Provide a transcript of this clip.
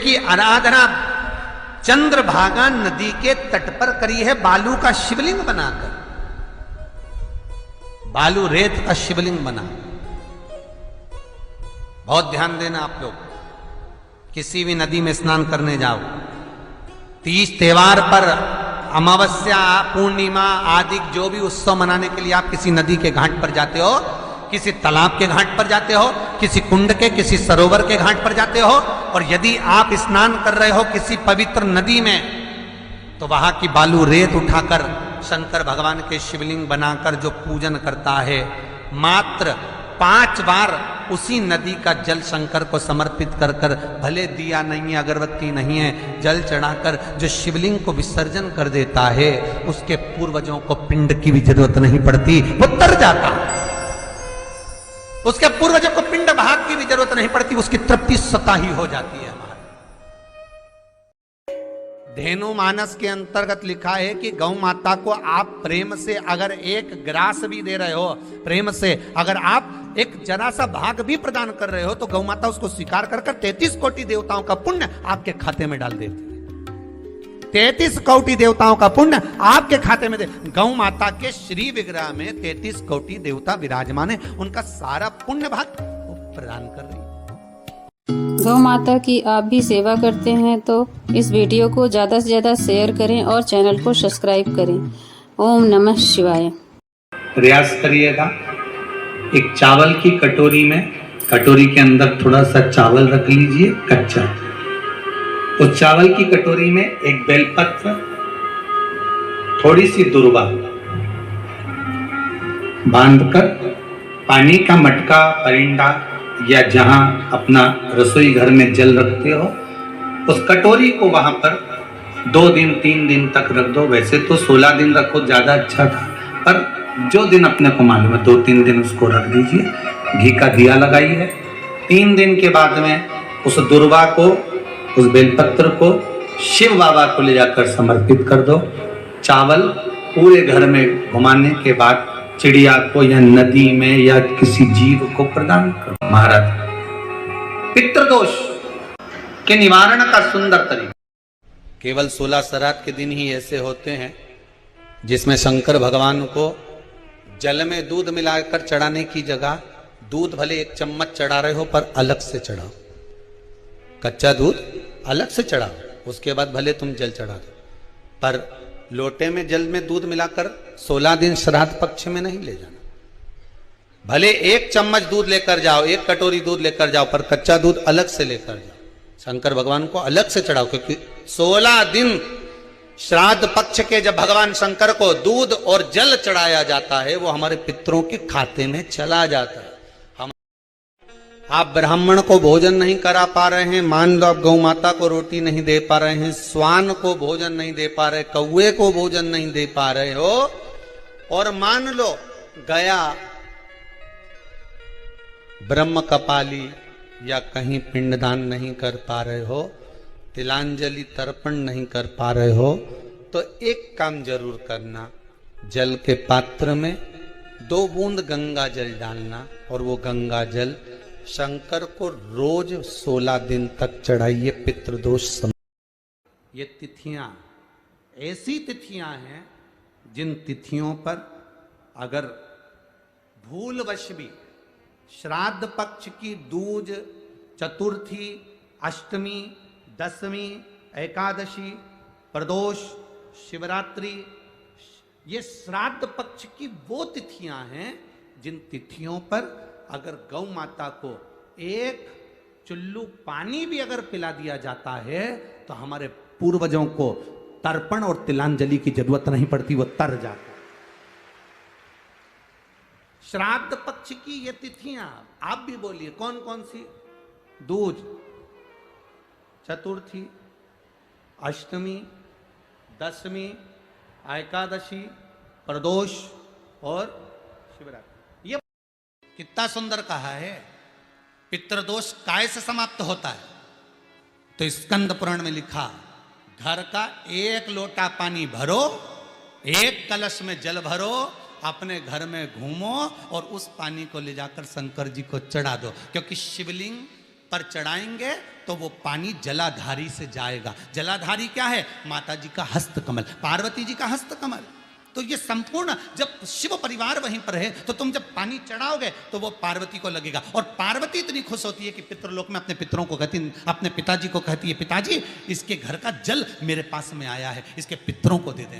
की आराधना चंद्रभागा नदी के तट पर करी है, बालू का शिवलिंग बनाकर, बालू रेत का शिवलिंग बना। बहुत ध्यान देना आप लोग, किसी भी नदी में स्नान करने जाओ, तीज त्योहार पर, अमावस्या, पूर्णिमा आदि जो भी उत्सव मनाने के लिए आप किसी नदी के घाट पर जाते हो, किसी तालाब के घाट पर जाते हो, किसी कुंड के, किसी सरोवर के घाट पर जाते हो, और यदि आप स्नान कर रहे हो किसी पवित्र नदी में, तो वहां की बालू रेत उठाकर शंकर भगवान के शिवलिंग बनाकर जो पूजन करता है, मात्र 5 बार उसी नदी का जल शंकर को समर्पित कर कर, भले दिया नहीं है, अगरबत्ती नहीं है, जल चढ़ाकर जो शिवलिंग को विसर्जन कर देता है, उसके पूर्वजों को पिंड की भी जरूरत नहीं पड़ती, वो तर जाता। उसके पूर्वजों को पिंड भाग की भी जरूरत नहीं पड़ती, उसकी तृप्ति स्वतः ही हो जाती है। हमारे धेनु मानस के अंतर्गत लिखा है कि गौ माता को आप प्रेम से अगर एक ग्रास भी दे रहे हो, प्रेम से अगर आप एक जरा सा भाग भी प्रदान कर रहे हो, तो गौ माता उसको स्वीकार कर 33 कोटि देवताओं का पुण्य आपके खाते में डाल देती है। 33 कोटि देवताओं का पुण्य आपके खाते में दे। गौ माता के श्री विग्रह में 33 कोटि देवता विराजमान है, उनका सारा पुण्य भाग वो प्रदान कर रही है। गौ माता की आप भी सेवा करते हैं तो इस वीडियो को ज्यादा से ज्यादा शेयर करें और चैनल को सब्सक्राइब करें। ओम नमः शिवाय। प्रयास करिएगा, एक चावल की कटोरी में, कटोरी के अंदर थोड़ा सा चावल रख लीजिए कच्चा, उस चावल की कटोरी में एक बेलपत्र, थोड़ी सी दुर्वा बांधकर पानी का मटका, परिंदा या जहां अपना रसोई घर में जल रखते हो, उस कटोरी को वहां पर 2 दिन 3 दिन तक रख दो। वैसे तो 16 दिन रखो ज्यादा अच्छा था, पर जो दिन अपने को मालूम है 2-3 दिन उसको रख दीजिए। घी का दिया लगाइए। 3 दिन के बाद में उस दुर्वा को, उस बेलपत्र को शिव बाबा को ले जाकर समर्पित कर दो। चावल पूरे घर में घुमाने के बाद चिड़िया को या नदी में या किसी जीव को प्रदान करो। महाराज, पितृदोष के निवारण का सुंदर तरीका। केवल 16 श्राद्ध के दिन ही ऐसे होते हैं जिसमें शंकर भगवान को जल में दूध मिलाकर चढ़ाने की जगह, दूध भले 1 चम्मच चढ़ा रहे हो पर अलग से चढ़ाओ, कच्चा दूध अलग से चढ़ाओ, उसके बाद भले तुम जल चढ़ा दो, पर लोटे में जल में दूध मिलाकर 16 दिन श्राद्ध पक्ष में नहीं ले जाना। भले 1 चम्मच दूध लेकर जाओ, 1 कटोरी दूध लेकर जाओ, पर कच्चा दूध अलग से लेकर जाओ, शंकर भगवान को अलग से चढ़ाओ। क्योंकि 16 दिन श्राद्ध पक्ष के जब भगवान शंकर को दूध और जल चढ़ाया जाता है, वो हमारे पितरों के खाते में चला जाता है। आप ब्राह्मण को भोजन नहीं करा पा रहे हैं, मान लो आप गौ माता को रोटी नहीं दे पा रहे हैं, स्वान को भोजन नहीं दे पा रहे, कौवे को भोजन नहीं दे पा रहे हो, और मान लो गया ब्रह्म कपाली या कहीं पिंडदान नहीं कर पा रहे हो, तिलांजलि तर्पण नहीं कर पा रहे हो, तो एक काम जरूर करना, जल के पात्र में 2 बूंद गंगा जल डालना, और वो गंगा जल शंकर को रोज 16 दिन तक चढ़ाइए। पितृदोष ये तिथियां ऐसी तिथियां हैं जिन तिथियों पर अगर भूलवश भी श्राद्ध पक्ष की दूज, चतुर्थी, अष्टमी, दशमी, एकादशी, प्रदोष, शिवरात्रि, ये श्राद्ध पक्ष की वो तिथियां हैं जिन तिथियों पर अगर गौ माता को 1 चुल्लू पानी भी अगर पिला दिया जाता है, तो हमारे पूर्वजों को तर्पण और तिलांजलि की जरूरत नहीं पड़ती, वो तर जाता। श्राद्ध पक्ष की ये तिथियां आप भी बोलिए कौन कौन सी? दूज, चतुर्थी, अष्टमी, दशमी, एकादशी, प्रदोष और शिवरात्रि। ये कितना सुंदर कहा है। पितृदोष काय से समाप्त होता है? तो स्कंद पुराण में लिखा, घर का 1 लोटा पानी भरो, 1 कलश में जल भरो, अपने घर में घूमो और उस पानी को ले जाकर शंकर जी को चढ़ा दो, क्योंकि शिवलिंग पर चढ़ाएंगे तो वो पानी जलाधारी से जाएगा। जलाधारी क्या है? माता जी का हस्त कमल, पार्वती जी का हस्त कमल। तो ये संपूर्ण, जब शिव परिवार वहीं पर है तो तुम जब पानी चढ़ाओगे तो वो पार्वती को लगेगा। और पार्वती इतनी खुश होती है कि पितृलोक में अपने पितरों को कहती, अपने पिताजी को कहती है, पिताजी इसके घर का जल मेरे पास में आया है, इसके पितरों को दे देना।